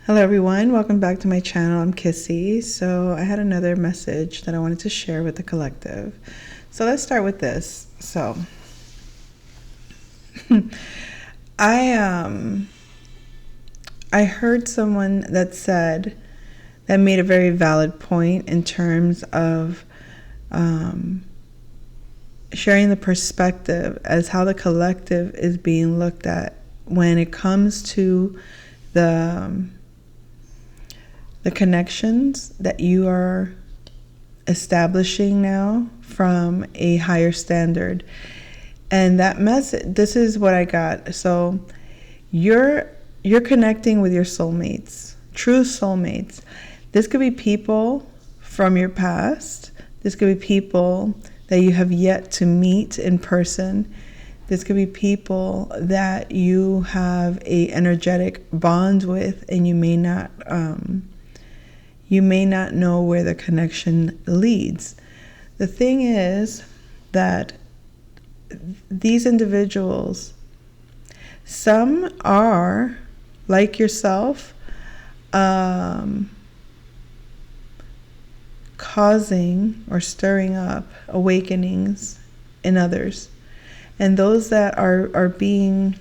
Hello everyone, welcome back to my channel. I'm Kissy. So I had another message that I wanted to share with the collective. So let's start with this. So I heard someone that made a very valid point in terms of sharing the perspective as how the collective is being looked at when it comes to the connections that you are establishing now from a higher standard. And that message, this is what I got. So you're connecting with your soulmates, true soulmates. This could be people from your past. This could be people that you have yet to meet in person. This could be people that you have a energetic bond with, and you may not know where the connection leads. The thing is that these individuals, some are like yourself, causing or stirring up awakenings in others. And those that are being,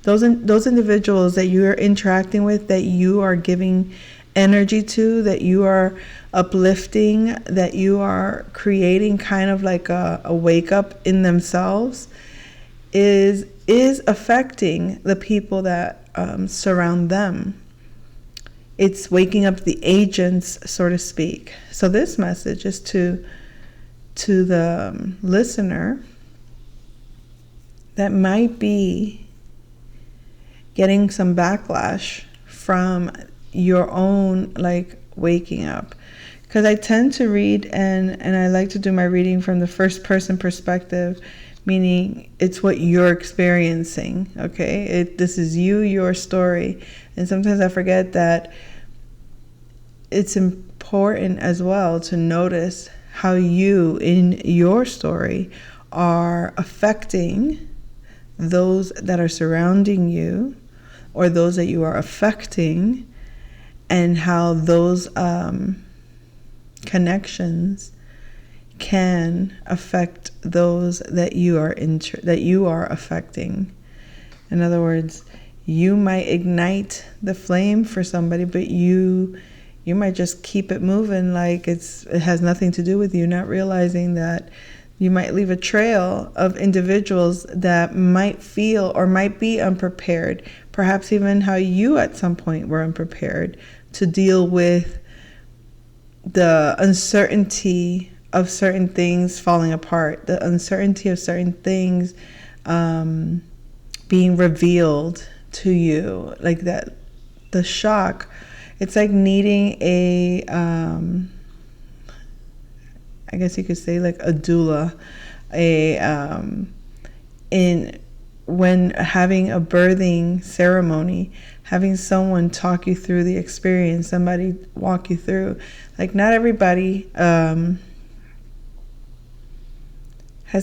those individuals that you are interacting with, that you are giving energy to, that you are uplifting, that you are creating kind of like a wake up in themselves, is affecting the people that surround them. It's waking up the agents, so to speak. So this message is to the listener that might be getting some backlash from your own waking up. Because I tend to read and I like to do my reading from the first person perspective, meaning it's what you're experiencing, okay? This is your story. And sometimes I forget that it's important as well to notice how you, in your story, are affecting those that are surrounding you, or those that you are affecting, and how those connections can affect those that you are affecting. In other words, you might ignite the flame for somebody, but you might just keep it moving like it has nothing to do with you, not realizing that you might leave a trail of individuals that might feel or might be unprepared, perhaps even how you at some point were unprepared to deal with the uncertainty of certain things falling apart, the uncertainty of certain things being revealed to you, like that, the shock. It's like needing a, I guess you could say like a doula, when having a birthing ceremony, having someone talk you through the experience, somebody walk you through. Like not everybody has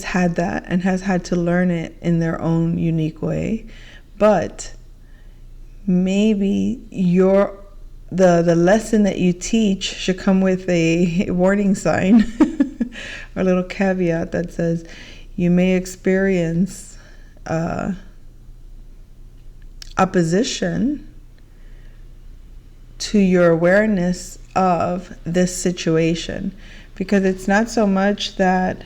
had that and has had to learn it in their own unique way, but maybe the lesson that you teach should come with a warning sign or a little caveat that says you may experience opposition to your awareness of this situation, because it's not so much that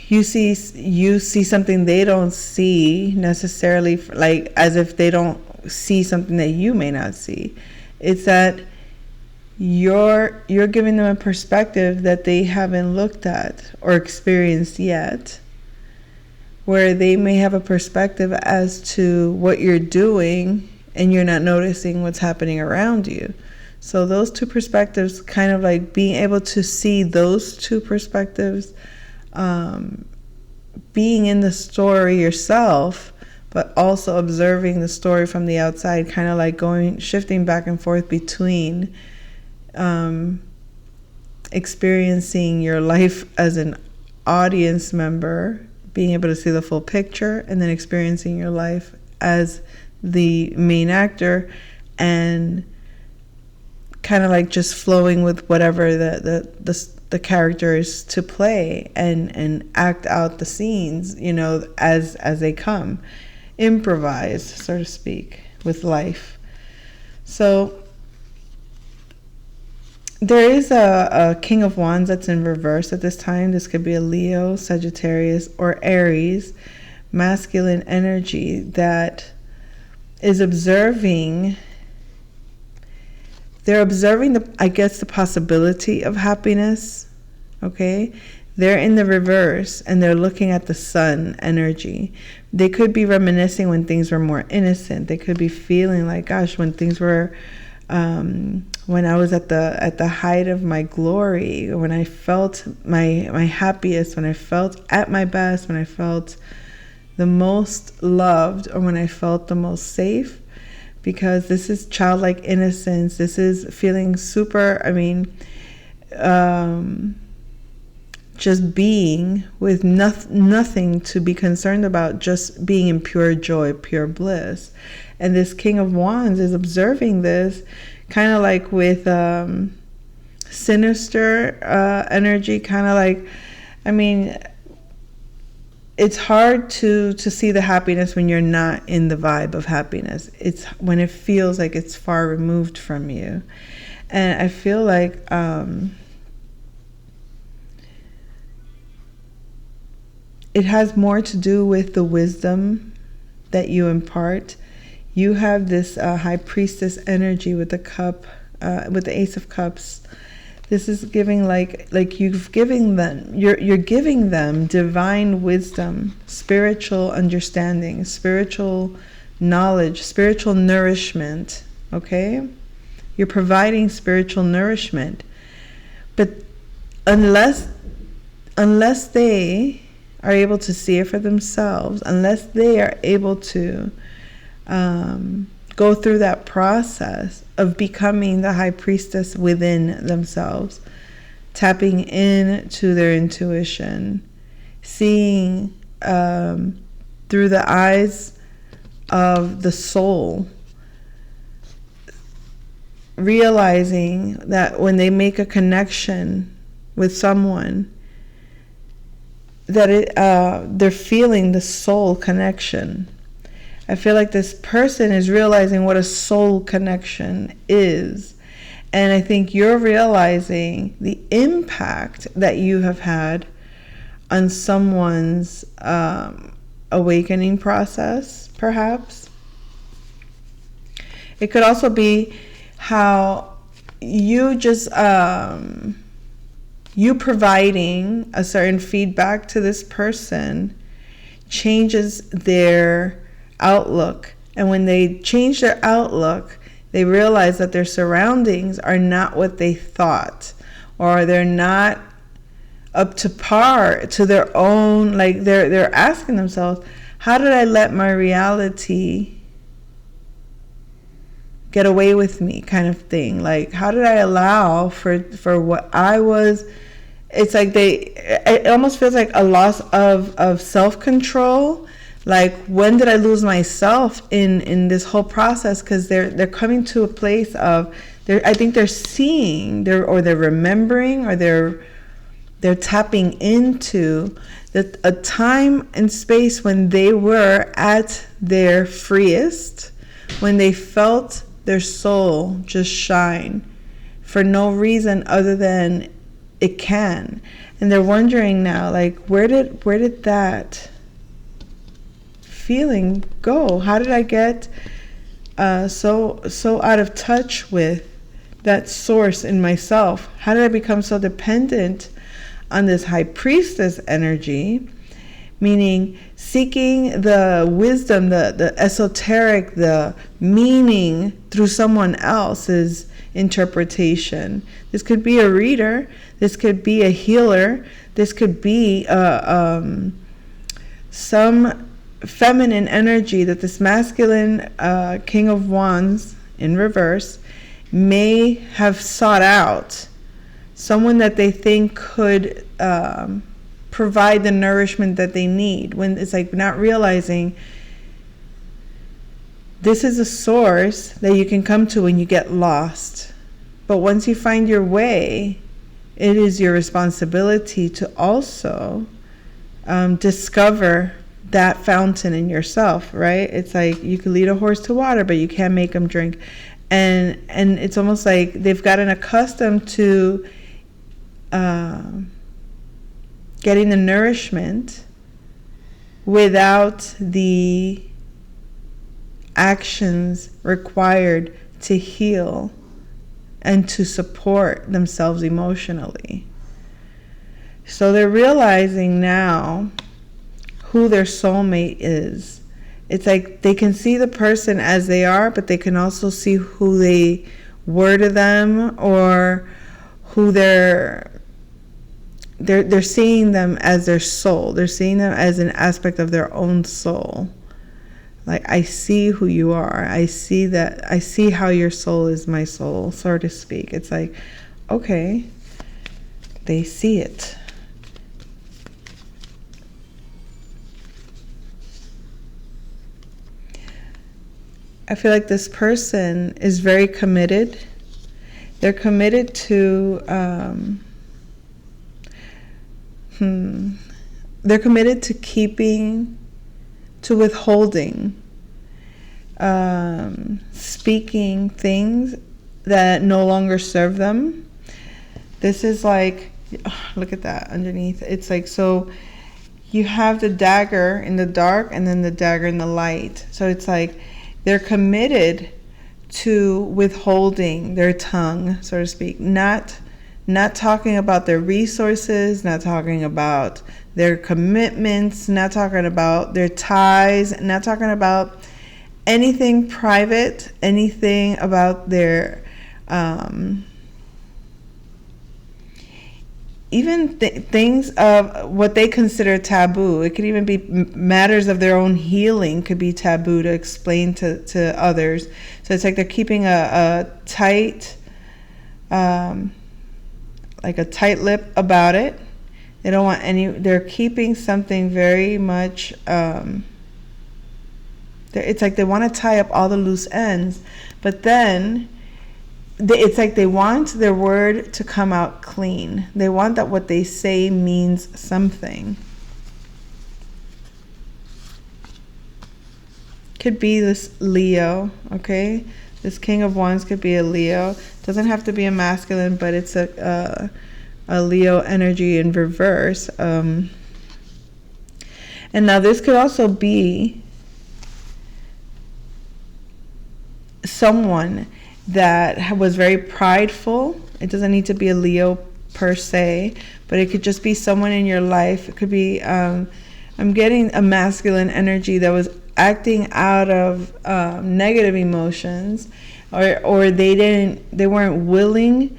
you see something they don't see necessarily, like as if they don't see something that you may not see. It's that you're giving them a perspective that they haven't looked at or experienced yet, where they may have a perspective as to what you're doing and you're not noticing what's happening around you. So those two perspectives, kind of like being able to see those two perspectives, being in the story yourself, but also observing the story from the outside, kind of like shifting back and forth between experiencing your life as an audience member, being able to see the full picture, and then experiencing your life as the main actor and kind of like just flowing with whatever the character is to play, and act out the scenes, as they come, improvise, so to speak, with life. So there is a King of Wands that's in reverse at this time. This could be a Leo, Sagittarius, or Aries, masculine energy that is observing. They're observing the possibility of happiness. Okay, they're in the reverse and they're looking at the sun energy. They could be reminiscing when things were more innocent. They could be feeling like, gosh, when things were, when I was at the height of my glory, when I felt my happiest, when I felt at my best, when I felt the most loved, or when I felt the most safe. Because this is childlike innocence. This is feeling super, just being with nothing to be concerned about, just being in pure joy, pure bliss. And this King of Wands is observing this, kind of like with sinister energy, kind of like, it's hard to see the happiness when you're not in the vibe of happiness. It's when it feels like it's far removed from you. And I feel like it has more to do with the wisdom that you impart. You have this high priestess energy with the cup, with the Ace of Cups. This is giving like you've given them, you're giving them divine wisdom, spiritual understanding, spiritual knowledge, spiritual nourishment, okay? You're providing spiritual nourishment. But unless they are able to see it for themselves, unless they are able to go through that process of becoming the high priestess within themselves, tapping into their intuition, seeing through the eyes of the soul, realizing that when they make a connection with someone, that they're feeling the soul connection. I feel like this person is realizing what a soul connection is. And I think you're realizing the impact that you have had on someone's awakening process, perhaps. It could also be how you just, you providing a certain feedback to this person changes their outlook. And when they change their outlook, they realize that their surroundings are not what they thought, or they're not up to par to their own, like they're asking themselves, how did I let my reality get away with me, kind of thing? Like, how did I allow for what I was? It's like it almost feels like a loss of self-control. Like, when did I lose myself in this whole process? Because they're coming to a place of, I think they're seeing, they're remembering, or they're tapping into a time and space when they were at their freest, when they felt their soul just shine for no reason other than it can. And they're wondering now, like, where did that feeling go? How did I get so out of touch with that source in myself? How did I become so dependent on this high priestess energy? Meaning seeking the wisdom, the esoteric, the meaning through someone else's interpretation. This could be a reader. This could be a healer. This could be some feminine energy that this masculine King of Wands in reverse may have sought out. Someone that they think could provide the nourishment that they need, when it's like not realizing This is a source that you can come to when you get lost. But once you find your way, it is your responsibility to also discover that fountain in yourself, right? It's like you can lead a horse to water, but you can't make him drink. And it's almost like they've gotten accustomed to getting the nourishment without the actions required to heal and to support themselves emotionally. So they're realizing now who their soulmate is. It's like they can see the person as they are, but they can also see who they were to them, or who they're seeing them as their soul. They're seeing them as an aspect of their own soul. Like, I see who you are. I see how your soul is my soul, so to speak. It's like, okay, they see it. I feel like this person is very committed. They're committed to, they're committed to withholding, speaking things that no longer serve them. This is like, look at that underneath. It's like, so you have the dagger in the dark and then the dagger in the light. So it's like they're committed to withholding their tongue, so to speak, not talking about their resources, not talking about their commitments, not talking about their ties, not talking about anything private, anything about their even things of what they consider taboo. It could even be matters of their own healing could be taboo to explain to others. So it's like they're keeping a tight, like a tight lip about it. They don't want they're keeping something very much, it's like they want to tie up all the loose ends, but then it's like they want their word to come out clean. They want that what they say means something. Could be this Leo, okay? This King of Wands could be a Leo. Doesn't have to be a masculine, but it's a Leo energy in reverse. And now this could also be someone that was very prideful. It doesn't need to be a Leo per se, but it could just be someone in your life. It could be, I'm getting a masculine energy that was acting out of negative emotions, or they weren't willing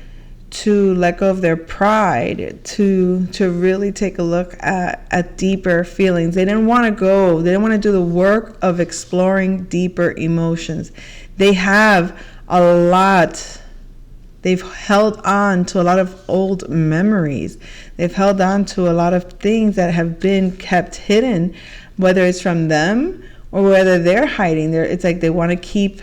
to let go of their pride to really take a look at deeper feelings. They didn't want to do the work of exploring deeper emotions. They have a lot. They've held on to a lot of old memories. They've held on to a lot of things that have been kept hidden, whether it's from them or whether they're hiding. It's like they want to keep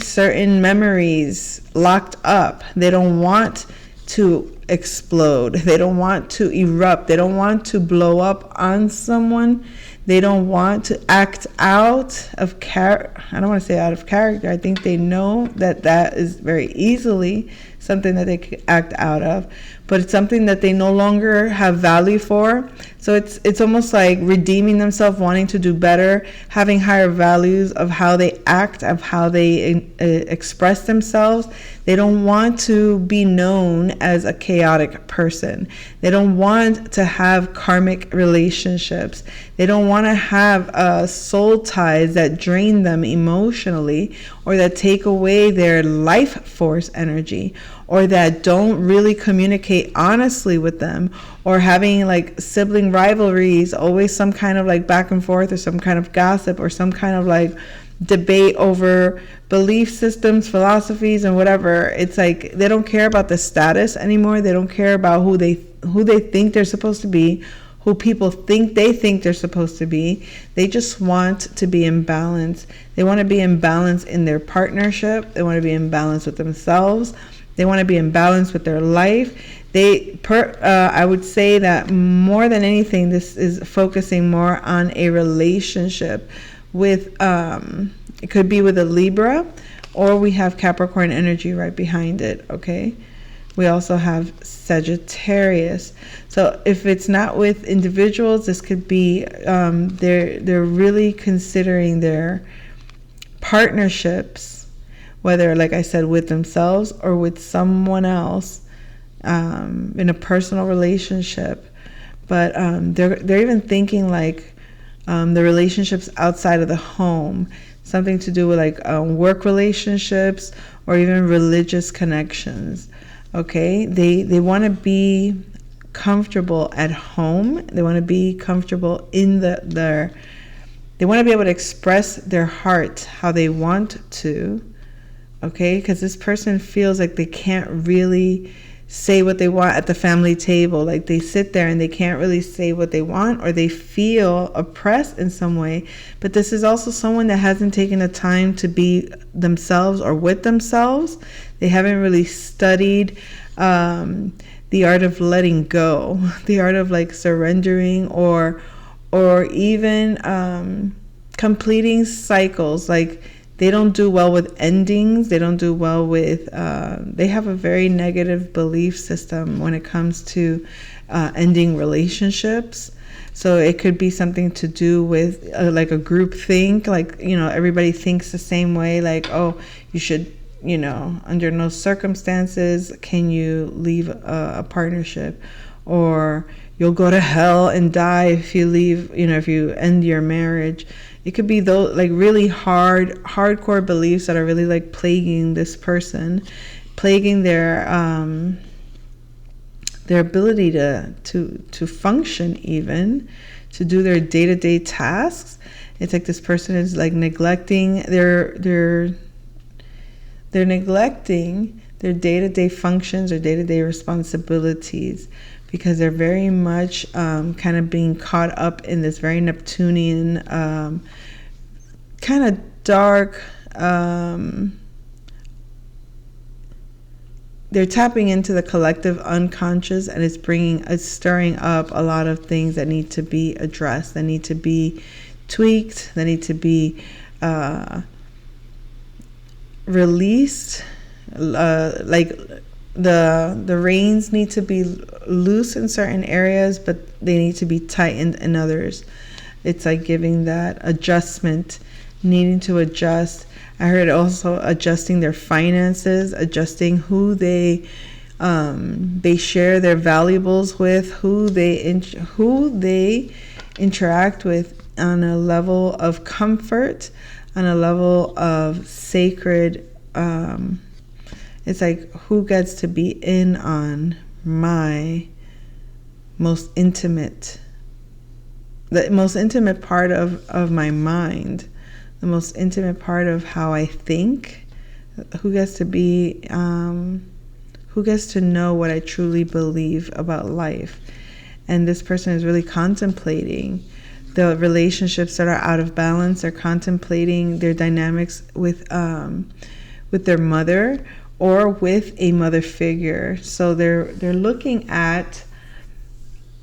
certain memories locked up. They don't want to explode. They don't want to erupt. They don't want to blow up on someone. They don't want to act out of character. I don't want to say out of character. I think they know that is very easily something that they could act out of, but it's something that they no longer have value for. So it's almost like redeeming themselves, wanting to do better, having higher values of how they act, of how they express themselves. They don't want to be known as a chaotic person. They don't want to have karmic relationships. They don't want to have soul ties that drain them emotionally, or that take away their life force energy, or that don't really communicate honestly with them, or having like sibling rivalries, always some kind of like back and forth, or some kind of gossip, or some kind of like debate over belief systems, philosophies, and whatever. It's like they don't care about the status anymore. They don't care about who they think they're supposed to be, who people think they're supposed to be. They just want to be in balance. They want to be in balance in their partnership. They want to be in balance with themselves. They want to be in balance with their life. I would say that more than anything, this is focusing more on a relationship with, it could be with a Libra, or we have Capricorn energy right behind it, okay? We also have Sagittarius. So if it's not with individuals, this could be, they're really considering their partnerships, whether, like I said, with themselves or with someone else, in a personal relationship. But they're even thinking like the relationships outside of the home, something to do with like work relationships or even religious connections. Okay, they want to be comfortable at home. They want to be comfortable in they want to be able to express their heart how they want to. Okay, because this person feels like they can't really say what they want at the family table. Like they sit there and they can't really say what they want, or they feel oppressed in some way. But this is also someone that hasn't taken the time to be themselves or with themselves. They haven't really studied the art of letting go, the art of like surrendering, or even completing cycles. Like they don't do well with endings. They don't do well with, they have a very negative belief system when it comes to ending relationships. So it could be something to do with like a group think, like, everybody thinks the same way. Like, oh, you should, under no circumstances can you leave a partnership, or you'll go to hell and die if you leave, if you end your marriage. It could be those like really hardcore beliefs that are really like plaguing this person, plaguing their ability to function, even to do their day-to-day tasks. It's like this person is like neglecting they're neglecting their day-to-day functions or day-to-day responsibilities, because they're very much kind of being caught up in this very Neptunian kind of dark, they're tapping into the collective unconscious, and it's stirring up a lot of things that need to be addressed, that need to be tweaked, that need to be released. Like the reins need to be loose in certain areas, but they need to be tightened in others. It's like giving that adjustment, needing to adjust. I heard also adjusting their finances, adjusting who they share their valuables with, who they interact with on a level of comfort, on a level of sacred. It's like, who gets to be in on my most intimate part of my mind, the most intimate part of how I think. Who gets to be, who gets to know what I truly believe about life. And this person is really contemplating the relationships that are out of balance. They're contemplating their dynamics with their mother or with a mother figure. So they're looking at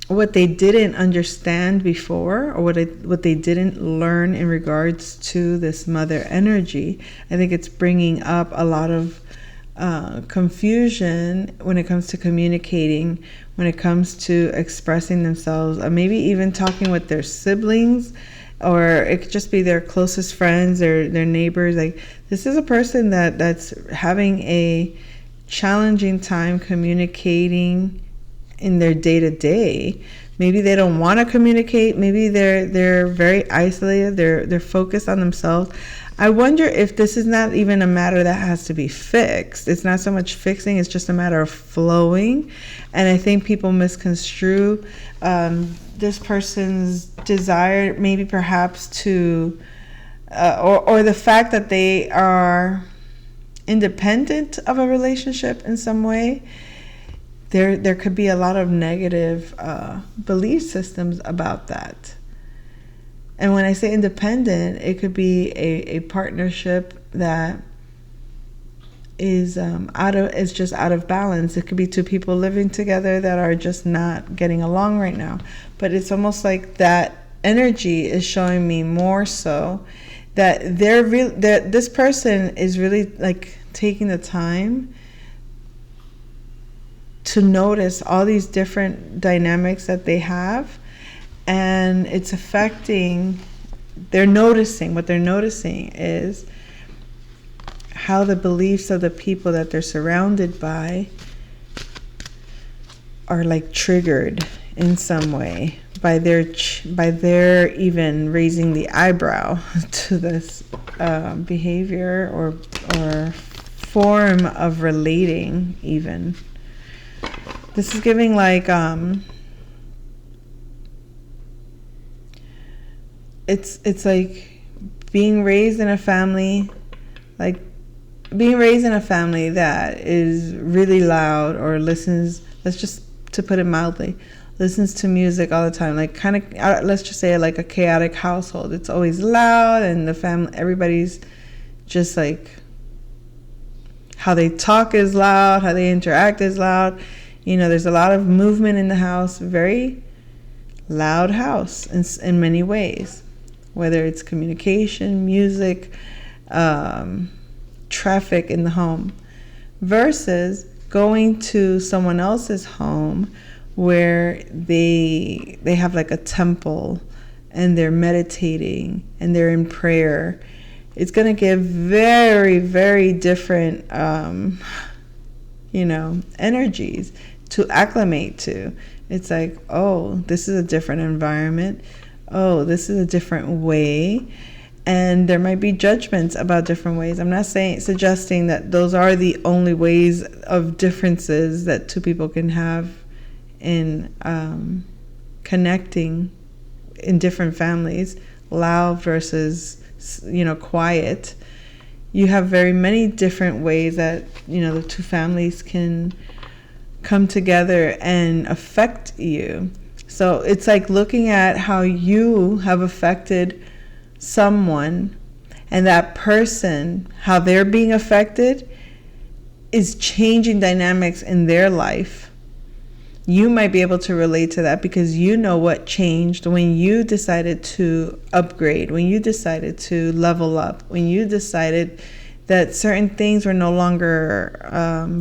what they didn't understand before, or what they didn't learn in regards to this mother energy. I think it's bringing up a lot of confusion when it comes to communicating, when it comes to expressing themselves, or maybe even talking with their siblings, or it could just be their closest friends or their neighbors. Like, this is a person that's having a challenging time communicating in their day-to-day. Maybe they don't want to communicate. Maybe they're very isolated. They're focused on themselves. I wonder if this is not even a matter that has to be fixed. It's not so much fixing, it's just a matter of flowing. And I think people misconstrue this person's desire, maybe perhaps to, or the fact that they are independent of a relationship in some way. there could be a lot of negative belief systems about that. And when I say independent, it could be a partnership that is just out of balance. It could be two people living together that are just not getting along right now. But it's almost like that energy is showing me more so that that this person is really like taking the time to notice all these different dynamics that they have, and it's affecting. What they're noticing is how the beliefs of the people that they're surrounded by are like triggered in some way by their even raising the eyebrow to this behavior or form of relating. Even this is giving like it's like being raised in a family that is really loud or listens, let's just to put it mildly, listens to music all the time, like kind of let's just say like a chaotic household. It's always loud, and the family, everybody's just like, how they talk is loud, how they interact is loud. There's a lot of movement in the house, very loud house in many ways, whether it's communication, music, traffic in the home, versus going to someone else's home where they have like a temple and they're meditating and they're in prayer. It's going to give very, very different energies to acclimate to. It's like, oh, this is a different environment. Oh, this is a different way. And there might be judgments about different ways. I'm not suggesting that those are the only ways of differences that two people can have in connecting in different families, loud versus quiet. You have very many different ways that the two families can come together and affect you. So it's like looking at how you have affected someone, and that person, how they're being affected is changing dynamics in their life. You might be able to relate to that because you know what changed when you decided to upgrade, when you decided to level up, when you decided that certain things were no longer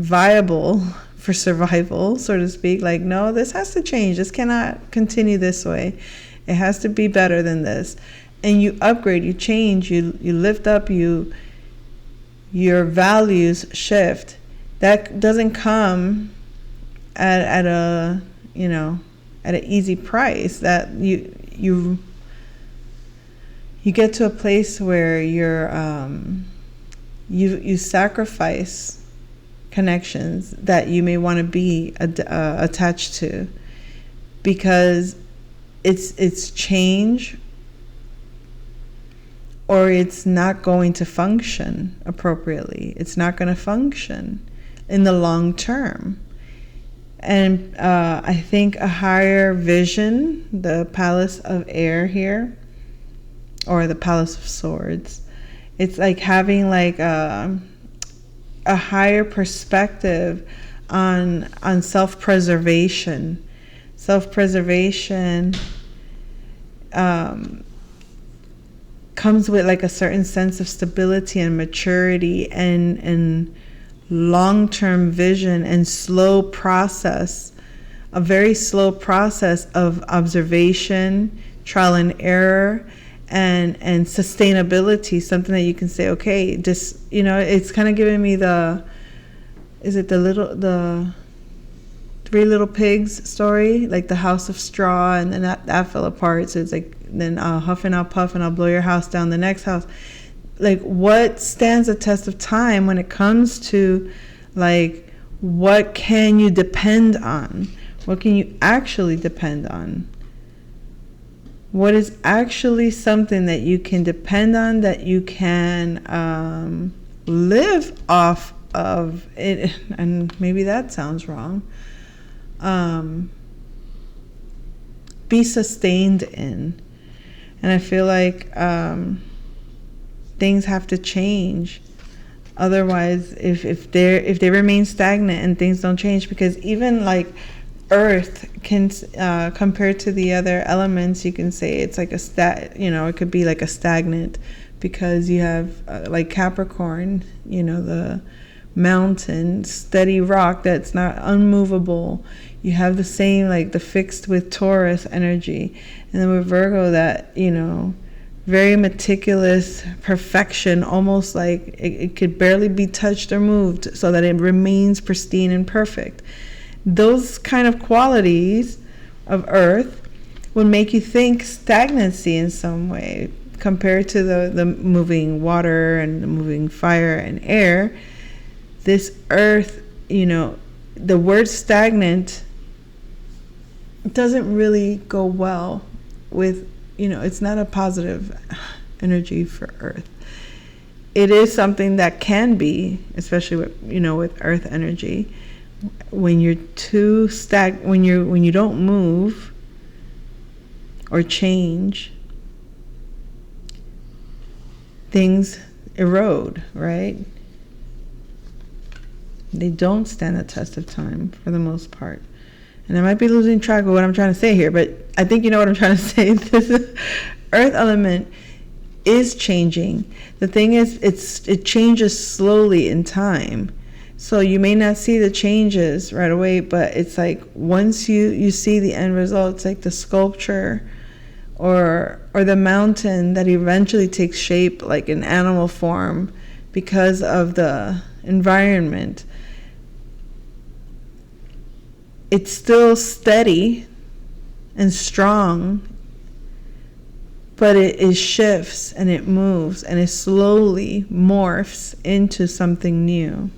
viable for survival, so to speak. Like, no, this has to change. This cannot continue this way. It has to be better than this. And you upgrade, you change, you lift up, your values shift. That doesn't come at a at an easy price. That you get to a place where you sacrifice connections that you may want to be attached to, because it's change, or it's not going to function appropriately. It's not going to function in the long term. And I think a higher vision, the Palace of Air here, or the Palace of Swords, it's like having like a higher perspective on self-preservation. Self-preservation comes with like a certain sense of stability and maturity and long-term vision and a very slow process of observation, trial and error, and sustainability. Something that you can say, okay, this, it's kind of giving me the Three Little Pigs story, like the house of straw, and then that fell apart. So it's like, then I'll huff and I'll puff and I'll blow your house down, the next house. Like, what stands the test of time when it comes to like, what can you depend on? What can you actually depend on? What is actually something that you can depend on, that you can live off of it? And maybe that sounds wrong, be sustained in. And I feel like things have to change. Otherwise, if they remain stagnant and things don't change, because even like Earth can, compared to the other elements, you can say it's like it could be like a stagnant, because you have like Capricorn, the mountain, steady rock that's not unmovable. You have the same, like the fixed with Taurus energy, and then with Virgo, that very meticulous perfection, almost like it could barely be touched or moved, so that it remains pristine and perfect. Those kind of qualities of Earth would make you think stagnancy in some way, compared to the moving water and the moving fire and air. This Earth, the word stagnant doesn't really go well with, it's not a positive energy for Earth. It is something that can be, especially with, with Earth energy, when you're too when you don't move or change, things erode, right? They don't stand the test of time for the most part. And I might be losing track of what I'm trying to say here, but I think you know what I'm trying to say. This Earth element is changing. The thing is, it changes slowly in time. So you may not see the changes right away, but it's like once you see the end result, it's like the sculpture or the mountain that eventually takes shape like an animal form because of the environment. It's still steady and strong, but it shifts and it moves and it slowly morphs into something new.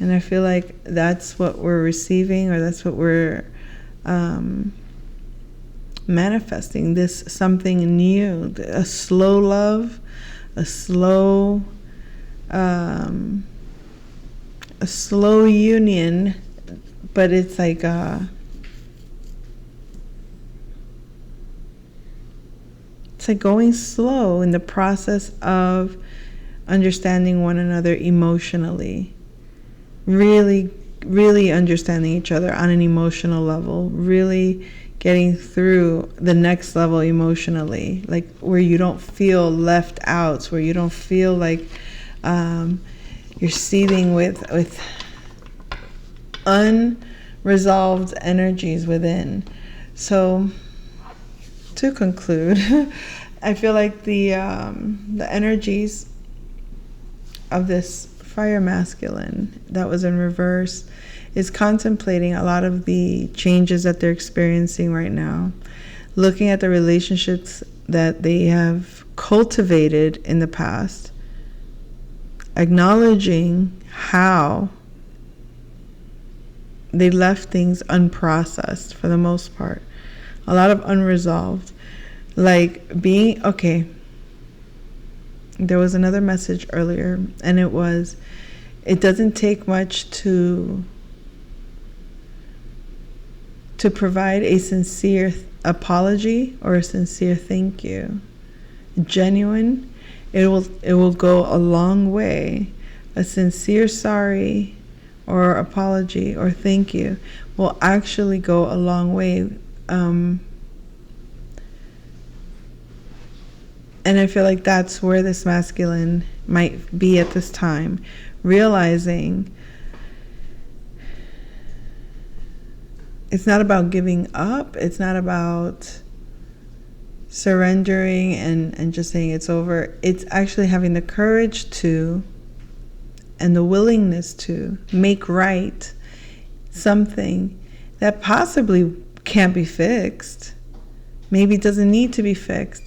And I feel like that's what we're receiving, or that's what we're manifesting, this something new, a slow love, a slow union, but it's like going slow in the process of understanding one another emotionally. Really, really understanding each other on an emotional level, really getting through the next level emotionally, like where you don't feel left out, where you don't feel like you're seething with unresolved energies within. So to conclude, I feel like the energies of this fire masculine that was in reverse is contemplating a lot of the changes that they're experiencing right now, looking at the relationships that they have cultivated in the past, acknowledging how they left things unprocessed for the most part, a lot of unresolved, like being okay. There was another message earlier, and it was, it doesn't take much to provide a sincere apology or a sincere thank you. Genuine, it will go a long way. A sincere sorry or apology or thank you will actually go a long way. And I feel like that's where this masculine might be at this time, realizing it's not about giving up, it's not about surrendering and just saying it's over. It's actually having the courage to, and the willingness to make right something that possibly can't be fixed. Maybe it doesn't need to be fixed.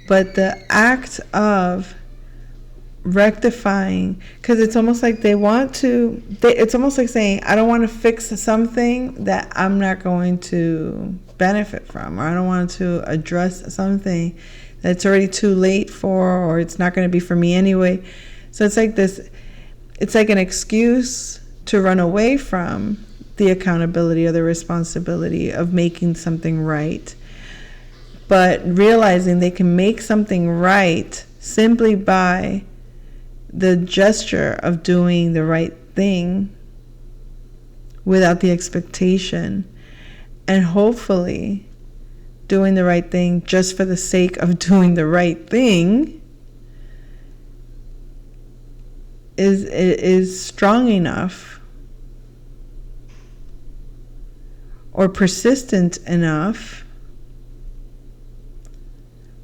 But the act of rectifying, because it's almost like it's almost like saying, I don't want to fix something that I'm not going to benefit from, or I don't want to address something that's already too late for, or it's not going to be for me anyway. So it's like this, it's like an excuse to run away from the accountability or the responsibility of making something right, but realizing they can make something right simply by the gesture of doing the right thing without the expectation, and hopefully doing the right thing just for the sake of doing the right thing is strong enough or persistent enough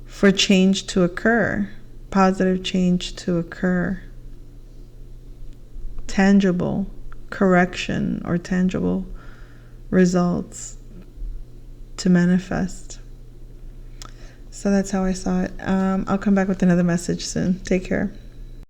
for change to occur, positive change to occur, tangible correction or tangible results to manifest. So that's how I saw it. I'll come back with another message soon. Take care.